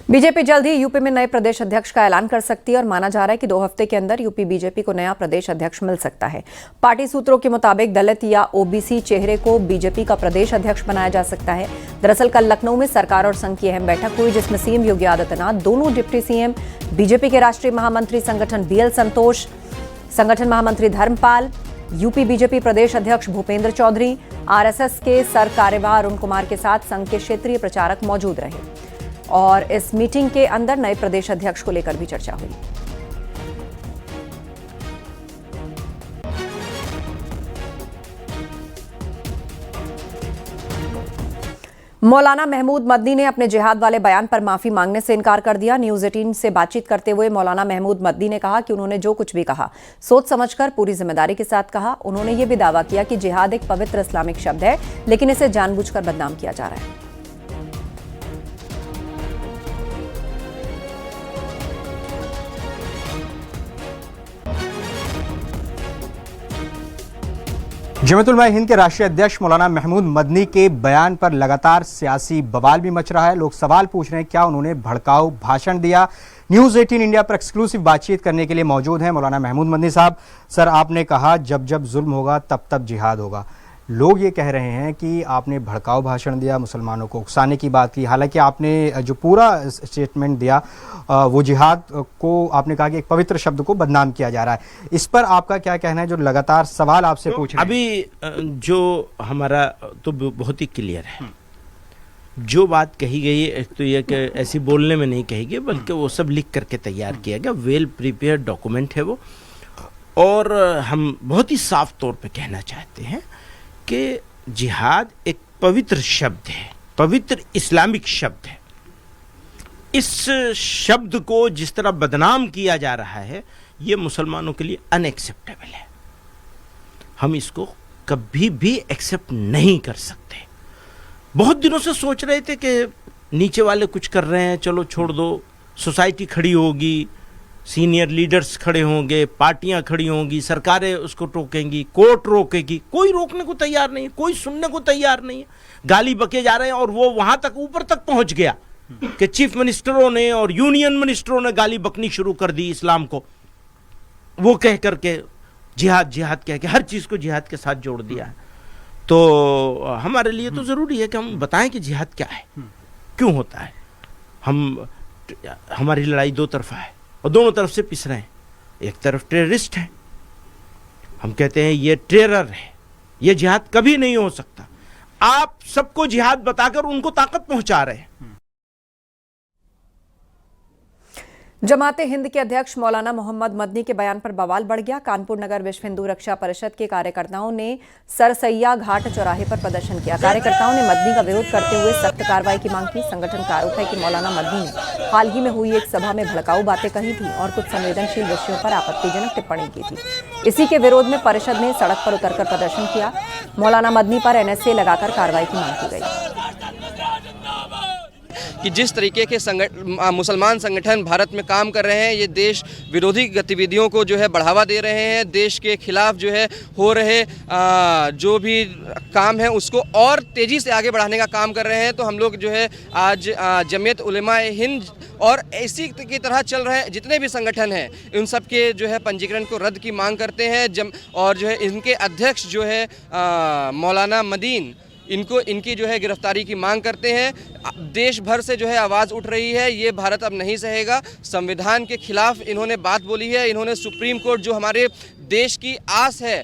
BJP जल्द ही UP में नए प्रदेश अध्यक्ष का ऐलान कर सकती है और माना जा रहा है कि 2 हफ्ते के अंदर यूपी बीजेपी को नया प्रदेश अध्यक्ष मिल सकता है। पार्टी सूत्रों के मुताबिक दलित या ओबीसी चेहरे को बीजेपी का प्रदेश अध्यक्ष बनाया जा सकता है। दरअसल कल लखनऊ में सरकार और संघ की अहम बैठक हुई, जिसमें सीएम योगी आदित्यनाथ, दोनों डिप्टी सीएम, बीजेपी के राष्ट्रीय महामंत्री संगठन बीएल संतोष, संगठन महामंत्री धर्मपाल, यूपी बीजेपी प्रदेश अध्यक्ष भूपेंद्र चौधरी, आरएसएस के सर कार्यवाह अरुण कुमार के साथ संघ के क्षेत्रीय प्रचारक मौजूद रहे और इस मीटिंग के अंदर नए प्रदेश अध्यक्ष को लेकर भी चर्चा हुई। मौलाना महमूद मदनी ने अपने जिहाद वाले बयान पर माफी मांगने से इनकार कर दिया। न्यूज 18 से बातचीत करते हुए मौलाना महमूद मदनी ने कहा कि उन्होंने जो कुछ भी कहा सोच समझकर पूरी जिम्मेदारी के साथ कहा। उन्होंने ये भी दावा किया कि जिहाद एक पवित्र इस्लामिक शब्द है, लेकिन इसे जानबूझकर बदनाम किया जा रहा है। जमात उलमा हिंद के राष्ट्रीय अध्यक्ष मौलाना महमूद मदनी के बयान पर लगातार सियासी बवाल भी मच रहा है। लोग सवाल पूछ रहे हैं क्या उन्होंने भड़काऊ भाषण दिया। न्यूज 18 इंडिया पर एक्सक्लूसिव बातचीत करने के लिए मौजूद हैं मौलाना महमूद मदनी साहब। सर, आपने कहा जब जब जुल्म होगा तब तब जिहाद होगा। लोग ये कह रहे हैं कि आपने भड़काऊ भाषण दिया, मुसलमानों को उकसाने की बात की, हालांकि आपने जो पूरा स्टेटमेंट दिया वो जिहाद को आपने कहा कि एक पवित्र शब्द को बदनाम किया जा रहा है। इस पर आपका क्या कहना है, जो लगातार सवाल आपसे पूछ रहे हैं? अभी जो हमारा तो बहुत ही क्लियर है, जो बात कही गई है तो ये कि ऐसी बोलने में नहीं कही गई, बल्कि वो सब लिख करके तैयार किया गया, वेल प्रिपेयर डॉक्यूमेंट है वो। और हम बहुत ही साफ तौर पे कहना चाहते हैं कि जिहाद एक पवित्र शब्द है, पवित्र इस्लामिक शब्द है। इस शब्द को जिस तरह बदनाम किया जा रहा है, ये मुसलमानों के लिए अनएक्सेप्टेबल है। हम इसको कभी भी एक्सेप्ट नहीं कर सकते। बहुत दिनों से सोच रहे थे कि नीचे वाले कुछ कर रहे हैं, चलो छोड़ दो, सोसाइटी खड़ी होगी, सीनियर लीडर्स खड़े होंगे, पार्टियां खड़ी होंगी, सरकारें उसको रोकेंगी, कोर्ट रोकेगी। कोई रोकने को तैयार नहीं है, कोई सुनने को तैयार नहीं है। गाली बके जा रहे हैं और वो वहां तक ऊपर तक पहुंच गया कि चीफ मिनिस्टरों ने और यूनियन मिनिस्टरों ने गाली बकनी शुरू कर दी इस्लाम को। वो कह करके जिहाद जिहाद कह के हर चीज को जिहाद के साथ जोड़ दिया है। तो हमारे लिए तो जरूरी है कि हम बताएं कि जिहाद क्या है, क्यों होता है। हमारी लड़ाई दो तरफा है और दोनों तरफ से पिस रहे हैं। एक तरफ टेररिस्ट है, हम कहते हैं ये टेरर है, ये जिहाद कभी नहीं हो सकता। आप सबको जिहाद बताकर उनको ताकत पहुंचा रहे हैं। जमाते हिंद के अध्यक्ष मौलाना मोहम्मद मदनी के बयान पर बवाल बढ़ गया। कानपुर नगर विश्व हिंदू रक्षा परिषद के कार्यकर्ताओं ने सरसैया घाट चौराहे पर प्रदर्शन किया। कार्यकर्ताओं ने मदनी का विरोध करते हुए सख्त कार्रवाई की मांग की। संगठन का आरोप है कि मौलाना मदनी ने हाल ही में हुई एक सभा में भड़काऊ बातें कही थी और कुछ संवेदनशील विषयों पर आपत्तिजनक टिप्पणी की थी। इसी के विरोध में परिषद ने सड़क पर उतरकर प्रदर्शन किया। मौलाना मदनी पर एनएसए लगाकर कार्रवाई की मांग की गई। कि जिस तरीके के मुसलमान संगठन भारत में काम कर रहे हैं, ये देश विरोधी गतिविधियों को जो है बढ़ावा दे रहे हैं। देश के खिलाफ जो है हो रहे जो भी काम है उसको और तेज़ी से आगे बढ़ाने का काम कर रहे हैं। तो हम लोग जो है आज जमीयत उलमा हिंद और इसी की तरह चल रहे जितने भी संगठन हैं, उन सब के जो है पंजीकरण को रद्द की मांग करते हैं। और जो है इनके अध्यक्ष जो है मौलाना मदीन, इनकी जो है गिरफ्तारी की मांग करते हैं। देश भर से जो है आवाज़ उठ रही है, ये भारत अब नहीं सहेगा। संविधान के खिलाफ इन्होंने बात बोली है। इन्होंने सुप्रीम कोर्ट जो हमारे देश की आस है